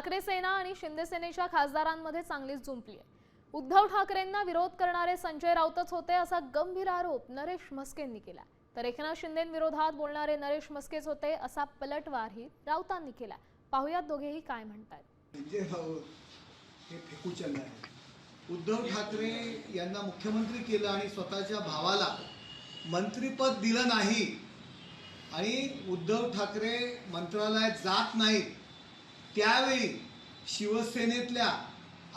ठाकरे सेना आणि शिंदे सेनेच्या खासदारांमध्ये चांगलीच जुंपली आहे। उद्धव ठाकरेंना विरोध करणारे संजय राऊतच होते असा गंभीर आरोप नरेश म्हस्केंनी केला। तर एकनाथ शिंदेंविरोधात बोलणारे नरेश म्हस्केच होते असा पलटवारही राऊतांनी केला। पाहुयात दोघेही काय म्हणतात। संजय राऊत हे फेकूचंद आहे। उद्धव ठाकरे यांना मुख्यमंत्री केलं आणि स्वतःच्या भावाला मंत्रिपद दिलं नाही आणि उद्धव ठाकरे मंत्रालयात जात नाहीत, त्यावेळी शिवसेनेतल्या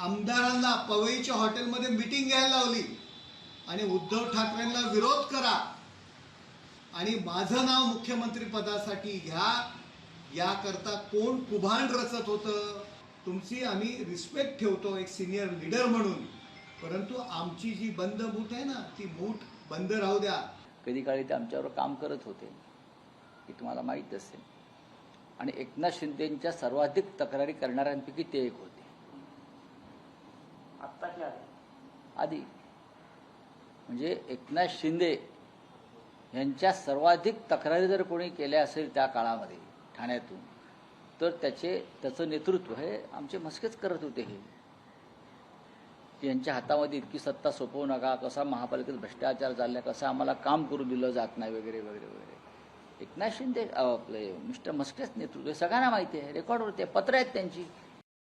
आमदारांना पवईच्या हॉटेलमध्ये मीटिंग घ्यायला लावली आणि उद्धव ठाकरेंना विरोध करा आणि माझं नाव मुख्यमंत्री पदासाठी घ्या याकरता कोण कुभांड रचत होतं। तुमची आम्ही रिस्पेक्ट ठेवतो एक सिनियर लीडर म्हणून, परंतु आमची जी बंद मूठ आहे ना ती मूठ बंद राहू द्या। कधी काळी ते आमच्यावर काम करत होते हे तुम्हाला माहीत असेल आणि एकनाथ शिंदेंच्या सर्वाधिक तक्रारी करणाऱ्यांपैकी ते एक होते। आता क्या आधी म्हणजे एकनाथ शिंदे यांच्या सर्वाधिक तक्रारी जर कोणी केल्या असेल त्या काळामध्ये ठाण्यातून, तर त्याचं नेतृत्व हे आमचे म्हस्केच करत होते। हे यांच्या हातामध्ये इतकी सत्ता सोपवू नका, कसा महापालिकेत भ्रष्टाचार चालला, कसं आम्हाला काम करू दिलं जात नाही वगैरे वगैरे वगैरे। एकनाथ शिंदे आपले मिस्टर म्हस्केच नेतृत्व सगळ्यांना माहिती आहे, रेकॉर्डवरती पत्र आहेत त्यांची।